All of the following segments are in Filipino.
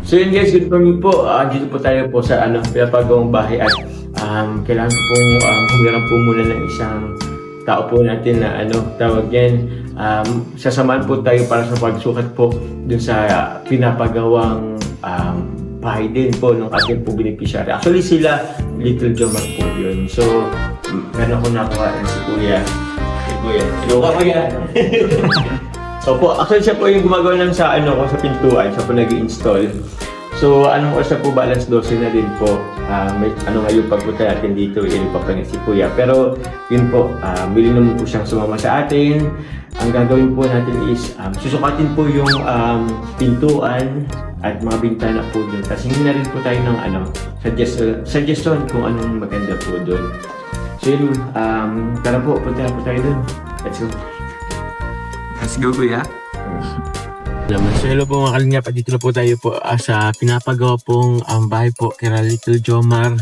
So yun guys, good morning po. Dito po tayo po sa pinapagawang bahay at kailangan ko pong humiram po muna ng isang tao po natin na tawag yan. Sasamahan po tayo para sa pagsukat po dun sa pinapagawang bahay din po ng ating po beneficiary. Actually sila, Little Jomar po yun. So, meron ako nakuha si Kuya. Si Kuya. Hello ka Kuya. So po, actually siya po yung gumagawa lang sa sa pintuan, siya po nag-i-install. So, anong oras na po ba? Alas 12 na din po. May ngayon pagpunta natin dito, ilipapanin si Kuya. Pero, yun po, willing naman po siyang sumama sa atin. Ang gagawin po natin is, susukatin po yung pintuan at mga bintana po doon. Tapos hindi na rin po tayo ng suggestion kung anong maganda po doon. So, yun, tara po, punta na po tayo doon. Let's go. Let's go, Kuya. So hello po mga kalingap, dito na po tayo po sa pinapagawa pong bahay po kay Little Jomar.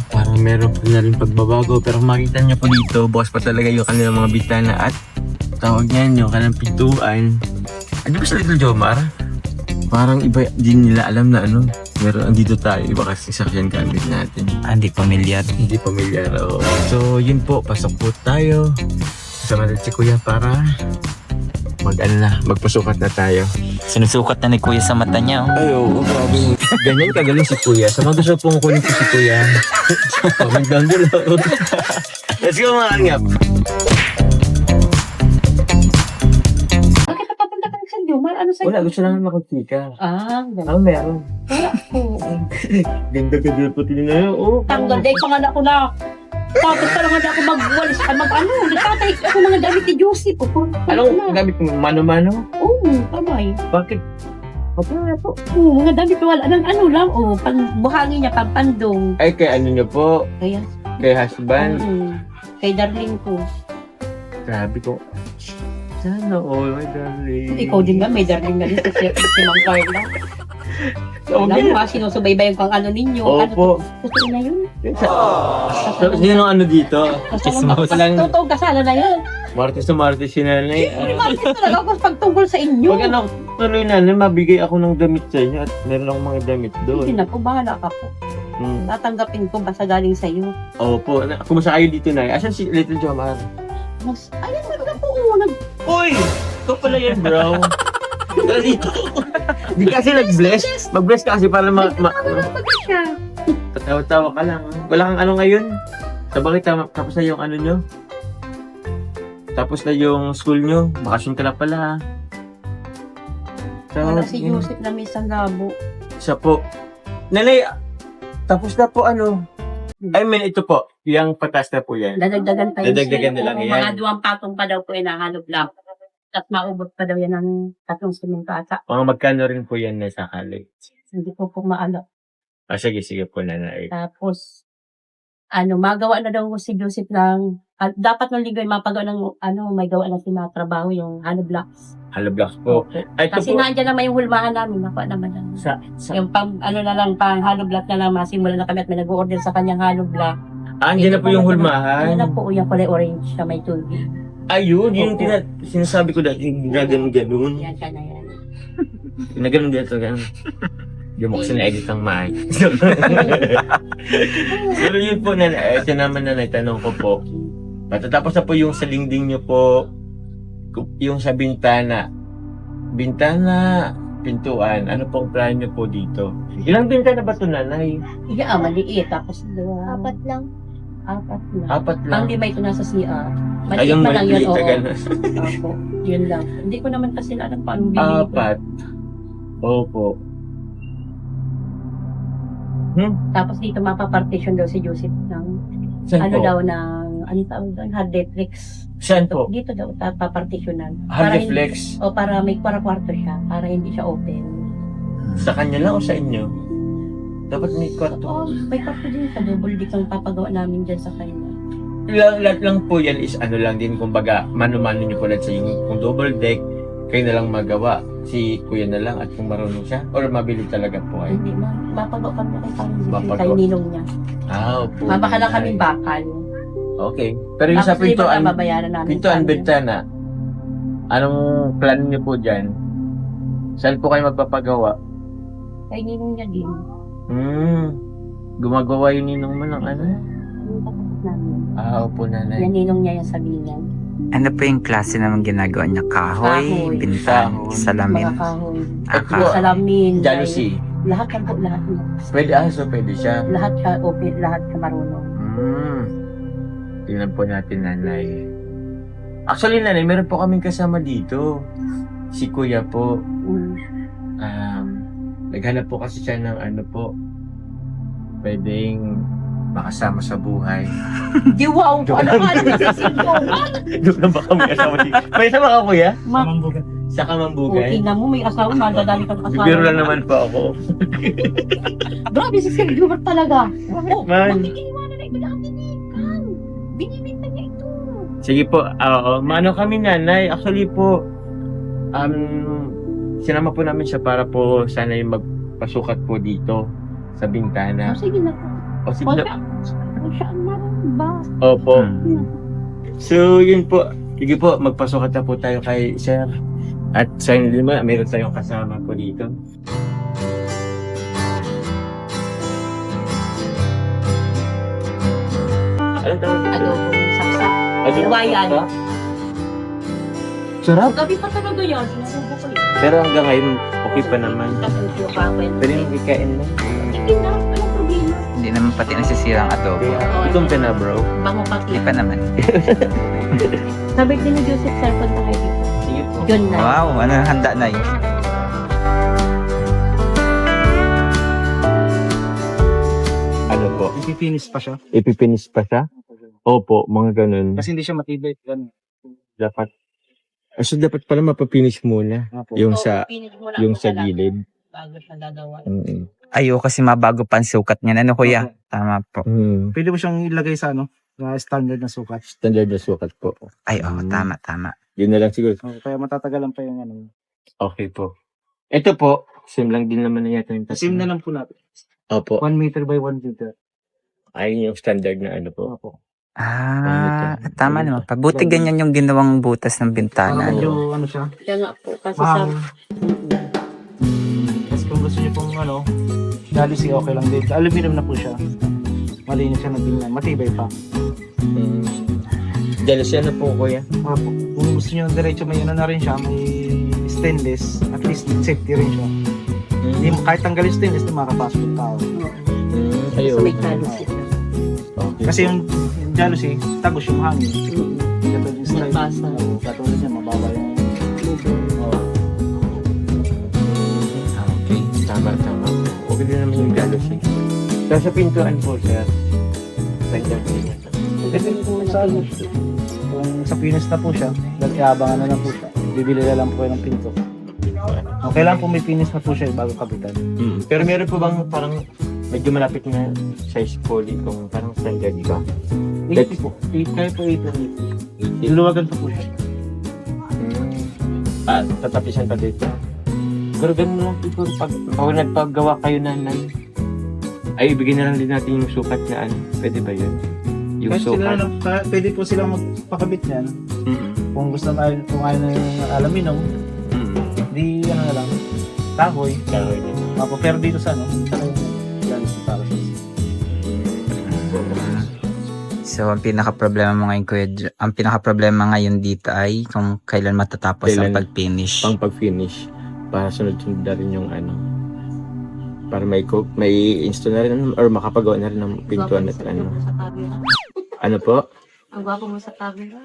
Parang meron po na rin pagbabago, pero makita nyo po dito, bukas pa talaga yung kanilang mga bitana at tawag niyan yung kanilang pintuan. Ano ba sa Little Jomar? Parang iba din nila alam na pero andito tayo, iba kasi sakyan gamit natin. Hindi pamilyar. Hindi pamilyar, oo. So yun po, pasok po tayo. Kasama natin si Kuya para magpasukat na tayo. Sinusukat na ni Kuya sa mata niya. Ay, oo, grabe. Ganyan kagaling si Kuya. Sa mga gusto pong kunin ko si Kuya. Comment down below. Let's go mga kalingap. Bakit napapunta ka sa Jomar? Ano sa'yo? Wala, gusto namin makakita. Gano'n. Meron. Wala po. Ganda-ganda po tinignan yun. Oh, Tanggal day pa nga na ako na. Tapos talaga na ako magwalis. Nagtatay ako mga damit ni Josie po. anong gamit mo? Mano-mano? Oo, kamay. Bakit? Okay na po. Oo, mga damit wala. Lang. Oo, pang buhangin niya, pang pandong. Ay, kay nyo po? Kaya, Kay husband? kay darling ko. Grabe ko. Sana all, my darling. Ikaw din ba? May darling na rin si Mang Carla. Okay. Alam mo, sinusubaybayan kang ninyo. Opo. Gusto na yun. So, sino dito? Kasama Palang Totoo, kasala na yun. Martes na Martes si nanay. Hindi market talaga ako pagtungkol sa inyo. Pag tuloy na, mabigay ako ng damit sa inyo at meron akong mga damit Hindi doon. na po, bahala ka po. Tatanggapin ko basta galing sa iyo. Opo. Kumusta kayo dito na? Asan si Little Jomar? Ayun, na po. Uy! Ikaw pala yan, bro. Tara dito. Di kasi nag-bless. Mag-bless ka kasi para siya. Tatawa-tawa ka lang. Wala kang ngayon. Sabagay, tapos na yung nyo. Tapos na yung school nyo. Bakasyon ka na pala. So, Wala si Joseph na may labo. Siya po. Nanay, tapos na po I mean, ito po. Yung patas na po yan. Dadagdagan pa yun. Dadagdagan nila yan. Mga 2 patong pa daw po inahalog lang. At maubot pa daw yan ng 3 simento ata. Mga magkano rin po yan na sakali. Hindi po maano. Sige po, nanay. Tapos, magawa na daw si Joseph ng, dapat nung linggo mapagawa ng, may gawa na si mga trabaho, yung hollow blocks. Hollow blocks po. Ay, ito Kasi po. nandiyan naman yung hulmahan namin, nakuha naman lang. Yung pang, na lang, pang hollow block na lang, masimula na kami at may nag-order sa kanyang hollow block. Andyan na po yung hulmahan. Yan na po, yung kulay orange na may tubig. Ayun, yung sinasabi ko dati, gano'n. Yan siya na yan. Nagano'n dito, gano'n. Hindi mo kasi na-edit ang maay. Pero yun po, ito naman na tanong ko po. Matatapos na po yung sa lingding nyo po, yung sa bintana. Bintana, pintuan, ano pong plan nyo po dito? Ilang bintana ba ito, nanay? Iya, maliit. Tapos, 4 lang. 4 lang. 4 lang. Ang lima ito nasa CR. Ay, Maliit yung pa lang yun, maliit na oo. gano'n. Opo, yun lang. Hindi ko naman kasi alam paano binili ko. 4. Opo. Tapos dito mapapartition daw si Joseph ng Saan po? daw ng tawag doon, hard deflex. Saan po? Dito daw papartitionan. Hard reflex? Para may kwarto siya, para hindi siya open. Sa kanya lang o sa inyo? Dapat may kwarto. May kwarto din sa double deck ang papagawa namin dyan sa kanya. Lahat lang po yan is lang din, kumbaga, mano-mano nyo po lahat sa yung kung double deck, kayo na lang magawa. Si kuya na lang at kung marunong siya, or mabili talaga po ay. Hindi, mapagawa kami kay Mapagawa. kay ninong niya. Opo. Mabaka lang kami bakal. Okay. Pero yung sa Tapos libre pintuan, na babayaran namin. pintuan, sa kanya. bintana, anong plan niyo po dyan? Saan po kayo magpapagawa? Kay ninong niya din. Gumagawa yung ninong mo ng ano? Yung kapatid namin. Opo, nanay. Yan ninong niya yung sabihan. Ano po yung klase naman ginagawa niya? Kahoy, Kahoy. bintan, Kahoy. salamin. Mga kahoy. Kahoy. Salamin. Jealousy. Lahat ka po, lahat. Pwede, so pwede siya. Lahat ka open, lahat ka marunong. Tingnan po natin, nanay. Actually, nanay, meron po kaming kasama dito. Si kuya po. Naghanap po kasi siya ng ano po. Pwedeng makasama sa buhay. Di wow! Ano ka? Doon na ba kami kasama dito? May sama ka, kuya? Mambugan. Sa Kamambugay? Tingnan mo, may asawa, madadali kang asawa. Biro lang naman po ako. Grabe si Sir Jumar talaga. Oh, Man. bakit iniwanan na ito na ang tinikan? Binibinta niya ito. Sige po, maano kami, nanay. Actually po, sinama po namin siya para po sana yung magpasukat po dito sa bintana. Sige na. O sige na. Siya ang maramba. Opo. So, yun po. Sige po, magpasukat na po tayo kay Sir. At sa lima, meron tayong kasama po dito. Anong tawag dito? Adobo, saksak. Adobo Iwayan. ba? Sarap. Gabi pa talaga yan. Sinusubo ko yun. Pero hanggang ngayon, okay pa naman. Tapos yung kakwento. Pwede yung ikain mo. Sige na, walang problema. Hindi naman pati nasisira ang adobo. Gutom ka na, bro. Bango pati. Hindi pa naman. Sabi din ni Joseph, sir, punta kayo dito. Sige po. Yun na. Wow, ano handa na yun? Ano po? Ipipinis pa siya. Ipipinis pa siya? Opo, mga ganun. Kasi hindi siya matibay. Ganun. Dapat. So, dapat pala mapapinis muna. Apo. Yung So, sa, pinit mo lang yung po sa talaga gilid. Bago siya gagawa. Ayo kasi mabago pa ang sukat niyan. Ano kuya? Tama po. Pwede mo siyang ilagay sa ano, na standard na sukat. Standard na sukat po. Ay, oo, tama, tama. Yun na lang siguro. Kaya matatagalan pa yung ano. Okay po. Ito po, same lang din naman na yata yung Sim na lang po natin. Opo. 1 meter by 1 meter. Ayun yung standard na ano po. Opo. Tama naman. Pabuti ganyan yung ginawang butas ng Para bintana. medyo ano siya. Kaya nga po, kasi sa... Mahang. Kasi kung gusto niyo pong ano, jealousy okay lang din. Aluminum na po siya. Malinis siya na tingnan. Matibay pa. Jealous yan na po, kuya. Opo. Kung gusto niyo diretso may ano na rin siya, may stainless, at least safety rin siya. Hindi kahit tanggalin stainless, hindi makakapasok yung tao. Ayun. Sa may kalos ito. Okay. Kasi yung jealousy, tagos yung hangin. Katulad yung slide. Nabasa. Oo, katulad niya, mababa yung... Oo. Okay. Tama. Okay din naman yung jealous eh. So, sa pintuan po, sir. Standard din yan. Pwede po sa ano, kung sa finish na po siya, dahil iabangan na lang po siya. Bibili na lang po kayo ng pinto. Okay lang po may finish na po siya bago kapitan. Pero meron po bang parang medyo malapit na size po dito, parang standard ba? 80 po. 8 kayo po 8 Iluwagan pa po siya. Tatapisan pa dito. Pero ganun lang po, pag nagpagawa kayo nanay, ay ibigay na lang din natin yung sukat na ano. Pwede ba yun? Yung Kahit sila sukat. na, pwede po silang magpakabit niyan. Kung gusto na kung ayaw na yung aluminum, di ano na lang, kahoy. Kahoy na. Apo, pero dito sa ano, sa yan, para sa So, ang pinaka-problema mo ngayon, kuya, ang pinaka-problema ngayon dito ay kung kailan matatapos ang Kailan? pag-finish. Pang pag-finish, para sunod-sunod na rin yung ano. Para may install na rin or makapagawa na rin ng pintuan at ano. Ano po? Ang gwapo mo sa camera.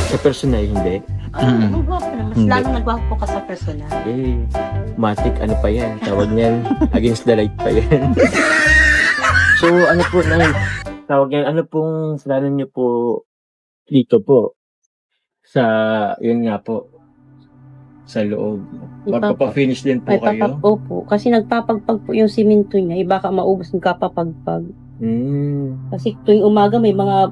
Sa personal, hindi. Ang gwapo naman. Mas Hindi. lalo nagwapo ka sa personal. Eh, matik, ano pa yan? Tawag niyan, against the light pa yan. So, ano po na, tawag yan, ano pong plano niyo po dito po? Sa, yun nga po, sa loob. Magpapa-finish din po Ay, kayo? Opo. Kasi nagpapagpag po yung simento niya. Baka maubos ng kapapagpag. Kasi tuwing umaga may mga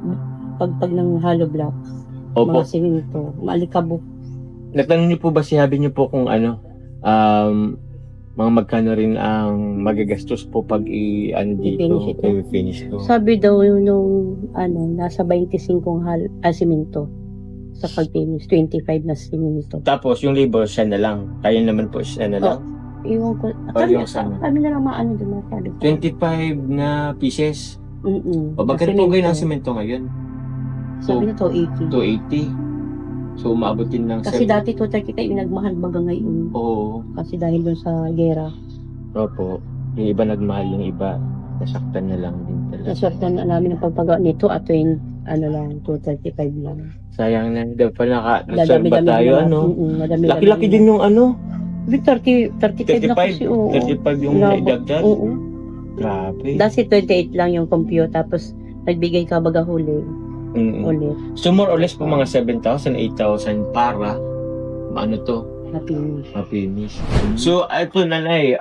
pagpag ng hollow blocks. Opo. Mga simento. Maalikabok. Natanong niyo po ba, sinabi niyo po kung ano, mga magkano rin ang magagastos po pag I-finish ito. i-finish to. Sabi daw yung nung nasa 25 simento sa pag-finish. 25 na simento. Tapos yung labor siya na lang. Kaya naman po siya na lang. Iwan ko. yung sama. Kami na lang maano doon. Masyado. 25 na pieces. O magkano po kayo ng semento ngayon? Sabi na to, 80. 280. So umabot din ng Kasi dati 230 kayo nagmahal baga ngayon. Oo. Kasi dahil doon sa gera. Opo. Yung iba nagmahal, yung iba nasaktan na lang din talaga. Naswerte na namin ang pagpagawa nito at 235 lang. Sayang na, dapat naka-naserve ba tayo, ano? Madami-dami. Laki-laki din yung ano, 35 na kasi, oo. 35 yung Labo. naidagdag. Oo. Grabe. Dati 28 lang yung compute, tapos nagbigay ka baga huli. Ulit. So more or less po mga 7,000, 8,000 para maano to, Happy. mapinish. So ito nanay,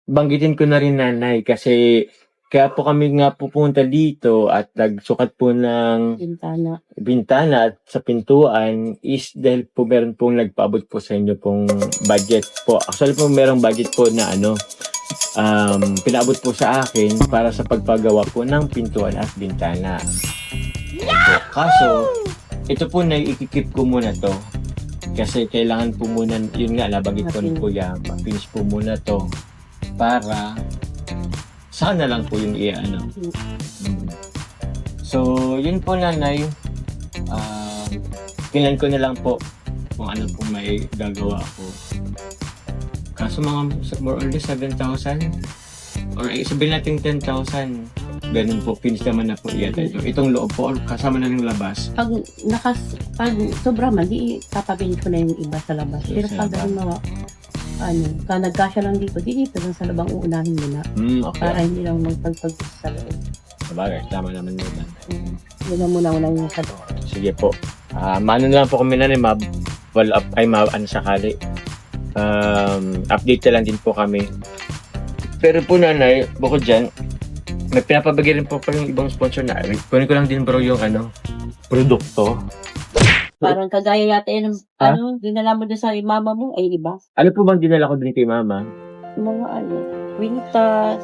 banggitin ko na rin nanay kasi kaya po kami nga pupunta dito at nagsukat po ng bintana at sa pintuan is dahil po meron pong nagpaabot po sa inyo pong budget po. Actually po merong budget po na ano, pinaabot po sa akin para sa pagpagawa po ng pintuan at bintana. Opo. Kaso, ito po na ikikip ko muna to. Kasi kailangan po muna, yun nga, nabanggit ko ni Kuya, finish po muna to para sana lang po yung i-ano. So, yun po nanay. Pinan ko na lang po kung ano po may gagawa ako. Kaso mga more or less 7,000 or sabihin natin 10,000. Ganun po, finish naman na po yan. Itong loob po, kasama na yung labas. Pag sobra man, di tatapin ko na yung iba sa labas. Pero Sa pag labas. nagkasya lang dito, di dito lang sa labang uunahin mo na. Para Okay. hindi lang magpagpag sa loob. Sabagay, tama naman yun. Yun ang muna yung sa loob. Sige po. Mano na lang po kami na rin, follow up, ano sakali. Update na lang din po kami. Pero po nanay, bukod dyan, may pinapabigay rin po pa yung ibang sponsor na. Kunin ko lang din bro yung produkto. Parang kagaya yata yun, dinala mo doon sa mama mo, ay iba. Ano po bang dinala ko din kay mama? Mga Winitas,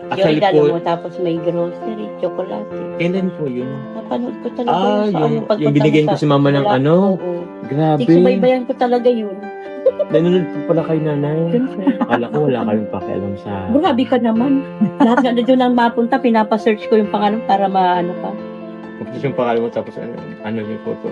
Actually yung dala mo, po, tapos may grocery, chocolate. kailan po yun? Napanood ko talaga Yung pagpunta binigyan mo ko si mama ng wala. ano? Oo. Grabe. Subaybayan ko talaga yun. Nanonood po pala kay nanay. Siyempre. Akala ko wala kayong pakialam sa... Grabe ka naman. Lahat nga na doon ang mapunta, pinapasearch ko yung pangalan para maano ka. Tapos yung pangalan mo, tapos ano yung photo.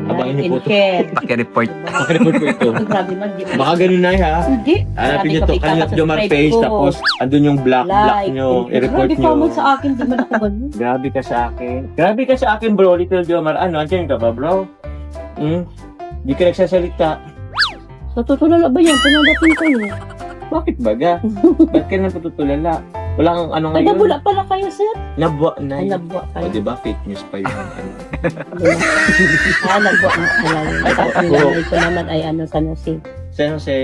Abangin yung photo. share. Paki-report. Pakireport po ito. Grabe man, di ba? Baka ganun na ha. Hindi. Hanapin nyo to, Sabi ko, kanina Jomar ipapasubscribe face, ko. tapos andun yung black Like. nyo, i-report Grabe nyo. comment sa akin, di man ako ganun. Grabe ka sa akin. Grabe ka sa akin bro, Little Jomar. Ano, andyan ka ba bro? Di ka nagsasalita. Natutulala ba yan? Pinadating ko yun. Bakit baga? Ba't ka napatutulala? Wala kang ano ngayon? Nagabula pala kayo, sir. Nabwa na. Ay, nagbuwa O kayo. diba, fake news pa yun. Nagbuwa na pala yun. Ay, Tapos oo. yung nanay ko naman ay San Jose. San Jose,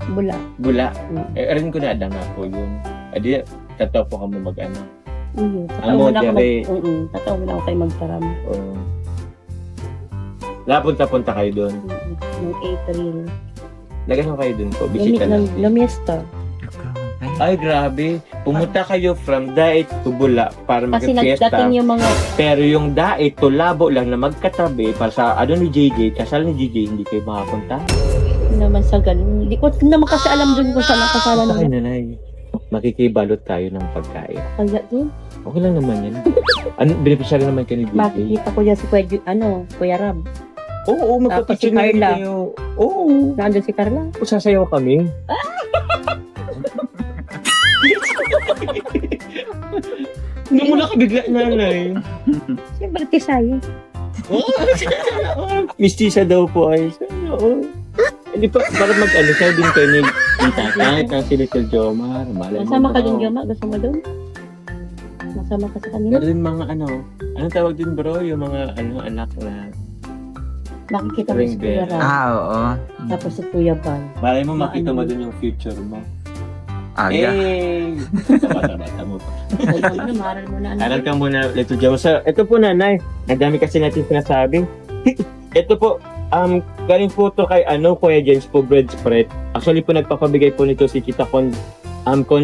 Bula. Bula. Mm. Rin ko na adama po yun. Adi, tataw po kamo mag-ano. Tatawa mo na ako Dere. tatawa mo na ako kayo magtaram. Napunta-punta kayo doon. Noong April. Lagan ko kayo doon po. Bisita lang. Lumiesta. Ay, grabe. Pumunta kayo from Daet to Bula para Kasi mag-fiesta. nagdating yung mga Pero yung Daet to Labo lang na magkatabi para sa ano ni JJ, kasal ni JJ, hindi kayo makapunta. naman sa ganun. Hindi ko naman kasi alam dun kung saan nakasala Sa akin, nila. nanay. Makikibalot tayo ng pagkain. Kaya din. Okay lang naman yan. Ano, beneficiary naman ka ni JJ. Makikita ko yan si Kuya Rab. Oo, Tapos si magpapicture Carla. kayo. Oo. Nandun si Carla. Sasayaw kami. Namula ka bigla, nanay. Siyempre, Tisay. Mistisa daw po ay. Oo. Hindi pa, para mag-ano, sabi din kayo ni tatay, si Little Jomar. Masama ka din, Joma? Gusto mo dun? Masama ka sa kanila? Meron din mga anong tawag din bro, yung mga anak na Makikita mo si Kuya Rab. Oo. Tapos si Kuya Bal. malay mo makita mo dun yung future mo. Aga. Bata-bata mo pa. Ano, maral mo na. Aral ka muna, Little Jomar. So, ito po nanay, ang dami kasi natin sinasabi. Ito po, galing po to kay Kuya James po, bread spread. Actually po, nagpapabigay po nito si Tita Connie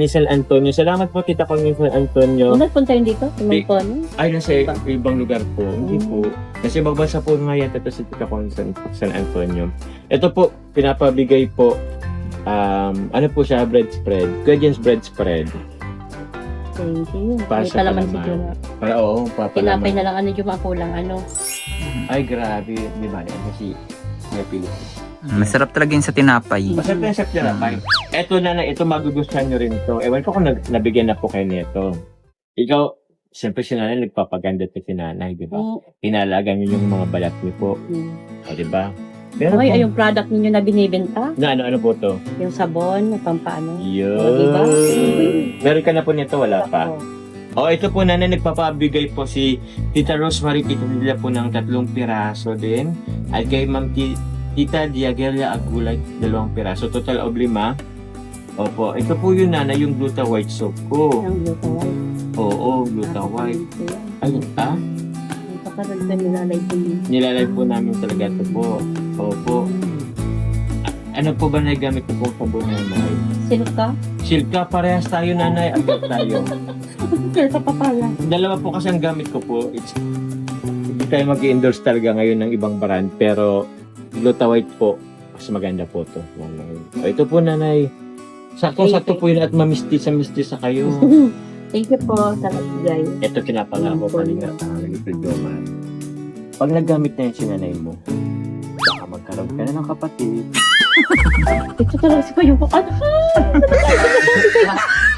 San Antonio. Salamat po, Tita Connie San Antonio. Kung nagpunta yun dito, tumulpon. Ay, nasa ibang lugar po. Hindi po. Nasa ibang bansa po nga yan. Ito si Tita Connie San Antonio. Ito po, pinapabigay po ano po siya, bread spread. Kuya Jens bread spread. Thank you. Para May sa palaman si palaman. Joma. Para papalaman. Tinapay na lang Joma kulang Ay, grabe. Di ba? Kasi may pili. Masarap talaga yun sa tinapay. Masarap yan sa tinapay. Ito na, ito magugustuhan nyo rin to. Ewan ko kung nabigyan na po kayo nito. Ikaw, siyempre si nanay nagpapaganda to si nanay, di ba? Inalaga nyo yung mga balat nyo po. O, di ba? Pero Ay, yung product ninyo na binibenta, na ano po to? yung sabon, yung pampaano. Yun. O, diba? Meron ka na po nito, wala pa. Oo. Ito po nanay, nagpapabigay po si Tita Rosemary Tita nila po ng 3 piraso din. At kay Ma'am Tita Diagelia Agulay, 2 piraso. Total of 5. Opo, ito po yun nanay, yung Gluta White Soap ko. Ang gluta white. Oo, Gluta White. Ayun, Ang pakaroon ka nilalay ko yun. Nilalay po namin talaga ito po. Opo. Ano po ba nagamit ko pong sabon nanay? Silka? Silka, parehas tayo nanay. Agad tayo. Silka pa pala. Dalawa po kasi ang gamit ko po. Hindi tayo mag-endorse talaga ngayon ng ibang brand. Pero Gluta White po, mas maganda po to. Ito po nanay. Sakto-sakto po yun at mamistis-mistisa kayo. Thank you po sa nagbigay. Ito pinapangako pa rin nga ang pag nagamit na yun si nanay mo, baka magkaroon ka na ng kapatid. Ito talaga si Kuya.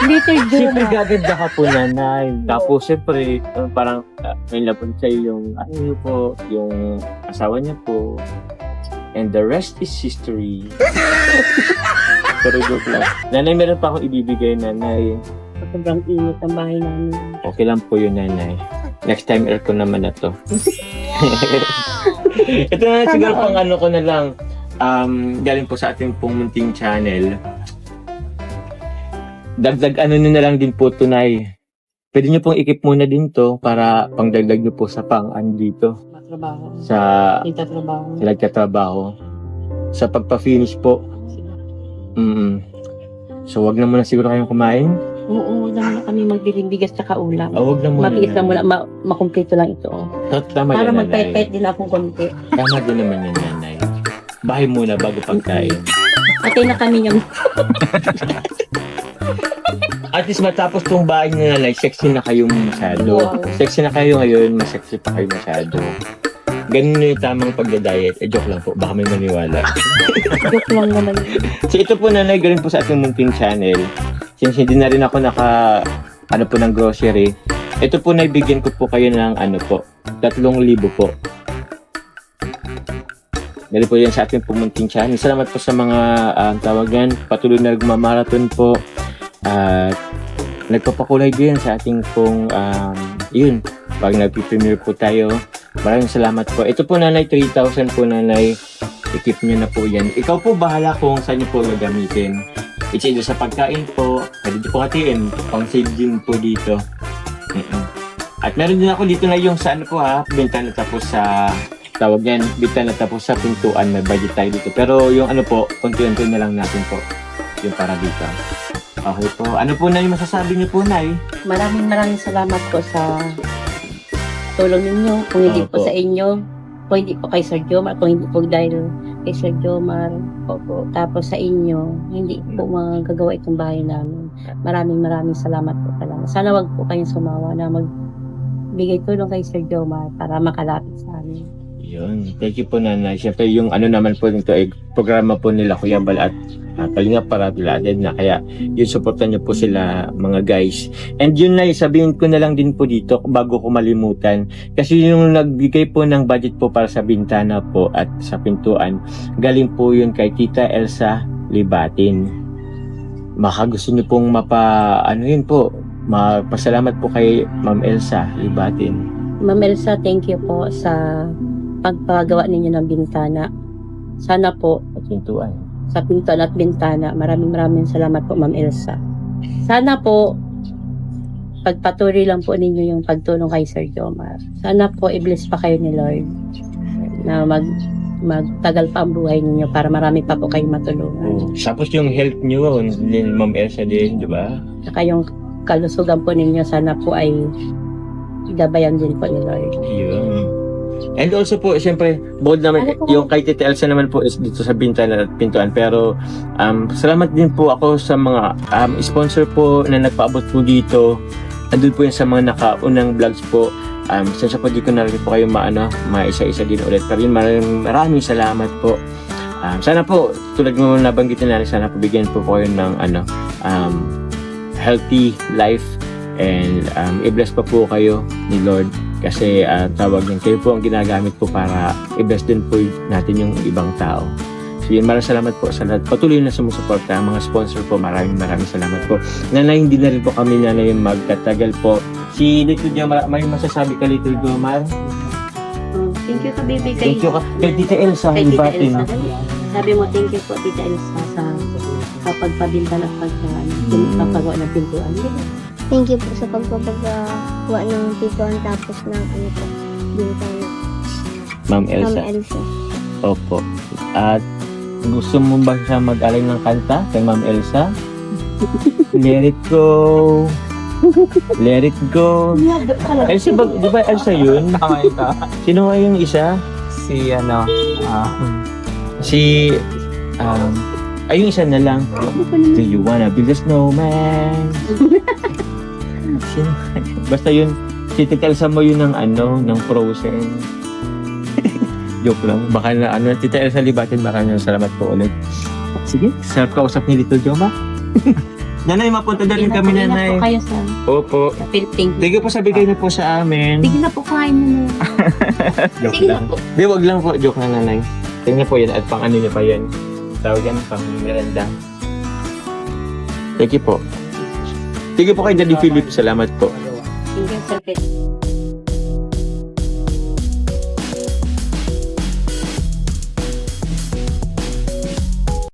Little Siyempre Joma. gaganda ka po nanay. Tapos siyempre, parang may lapon sa'yo yung ano niyo po, yung asawa niya po. And the rest is history. Pero joke lang. Nanay, meron pa akong ibibigay nanay. Sobrang init ang bahay namin. Okay lang po yun nanay. Next time aircon naman na to. Ito na siguro pang ano ko na lang. Galing po sa ating pong munting channel. Dagdag ano nyo na lang din po tunay. Pwede nyo pong ikip muna din to para pangdagdag nyo po sa pang-ano dito. Matrabaho. Sa Trabaho. nagkatrabaho. Sa pagpa-finish po. So wag na muna siguro kayong kumain. Oo, naman na kami magbiling bigas tsaka ulam. Wag na muna. Matiis lang muna, makumpleto lang ito. Tama Para yan, nanay. magpait-pait din akong konti. Tama din naman yan, nanay. Bahay muna bago pagkain. Atay na kami yung At least matapos tong bahay na nanay, sexy na kayo masyado. Wow. Sexy na kayo ngayon, mas sexy pa kayo masyado. Ganun na yung tamang pagda-diet. Joke lang po, baka may maniwala. joke lang naman. So ito po nanay, galing po sa ating munting channel. Since hindi na rin ako ano po ng grocery, ito po naibigyan ko po kayo ng 3,000 po. Dahil po yan sa ating pumunting channel. Salamat po sa mga tawagan. Patuloy na nagmamarathon po. At nagpapakulay din sa ating pong yun. Pag nag-premiere po tayo. Maraming salamat po. Ito po nanay, 3,000 po nanay. I-keep nyo na po yan. Ikaw po bahala kung saan nyo po gagamitin. It's either sa pagkain po. Pwede po hatiin. Pang-save din po dito. At meron din ako dito na yung sa ano po benta na tapos sa tawag yan, bita na tapos sa pintuan, may budget tayo dito. Pero yung ano po, konti-unti na lang natin po. Yung para dito. Okay po. Ano po na yung masasabi niyo po, Nay? Maraming salamat po sa tulong ninyo. Kung hindi po Opo. sa inyo, kung hindi po kay Sir Jomar, kung hindi po dahil kay Sir Jomar, opo. Tapos sa inyo, hindi po magagawa itong bahay namin. Maraming salamat po talaga. Sana wag po kayong sumawa na magbigay tulong kay Sir Jomar para makalapit sa amin. Yun. Thank you po, Nanay. Siyempre, yung ano naman po nito ay programa po nila Kuya Bal at Kalinga Parabladed na kaya yun, supportan niyo po sila mga guys. And yun na, sabihin ko na lang din po dito bago ko malimutan. Kasi yung nagbigay po ng budget po para sa bintana po at sa pintuan, galing po yun kay Tita Elsa Libatin. Maka gusto niyo pong yun po, mapasalamat po kay Ma'am Elsa Libatin. Ma'am Elsa, thank you po sa pagpagawa ninyo ng bintana. Sana po At pintuan. sa pintuan at bintana, maraming salamat po Ma'am Elsa. Sana po pagpatuloy lang po ninyo yung pagtulong kay Sir Jomar. Sana po i-bless pa kayo ni Lord na magtagal pa ang buhay ninyo para marami pa po kayong matulungan. Tapos yung health niyo, ni Ma'am Elsa din, di ba? Saka yung kalusugan po ninyo, sana po ay gabayan din po ni Lord. Yun. And also po, siyempre, bukod naman, Ano po? yung kay Tita Elsa naman po is dito sa bintana at pintuan. Pero, salamat din po ako sa mga sponsor po na nagpaabot po dito. Andun po yan sa mga nakaunang vlogs po. Since po di ko na rin po kayo maisa-isa din ulit. Pero yun, maraming salamat po. Sana po, tulad mo nabanggitin natin, sana po bigyan po kayo ng healthy life and i-bless pa po kayo ni Lord. Kasi tawag niyan, kayo po ang ginagamit po para i-bless din po natin yung ibang tao. So yun, maraming salamat po sa lahat. Patuloy na sumusuporta. Mga sponsor po, maraming salamat po. Nanay, hindi na rin po kami nanay magkatagal po. Si Little Jomar, may masasabi ka Little Jomar? Thank you ka, baby. Thank you ka. Kay Tita Elsa, Kay Tita hibatin. Elsa. Sabi mo, thank you po, Tita Elsa, sa pagpabinta ng pagpagawa ng pintuan. Thank you po sa pagpapagawa ng pintuan tapos ng ano po, bintana. Ma'am Ma'am Elsa. Elsa. Opo. At gusto mo ba siya mag-alay ng kanta kay Ma'am Elsa? Let it go. Let it go. Elsa ba, di ba Elsa yun? Tama ito. Sino nga yung isa? Si Ay, yung isa na lang. Do you wanna build a snowman? Sino? Basta yun, si Tita Elsa mo yun ng Frozen. Joke lang. Baka na, Tita Elsa libatin, maraming salamat po ulit. Sige, sarap kausap ni Little Joma. Nanay, mapunta na rin kami, nanay. Hindi na po kayo sa Opo. Philippines. Thank you po sa bigay na po sa amin. Sige na po, kain mo na. Joke Sige na lang. po. Di, wag lang po. Joke lang, nanay. Tingnan po yan at pang ano niya pa yan. Tawag yan, pang merenda. Thank you po. Thank you po kay Daddy Philip. Salamat po. Thank you, Sir Pete.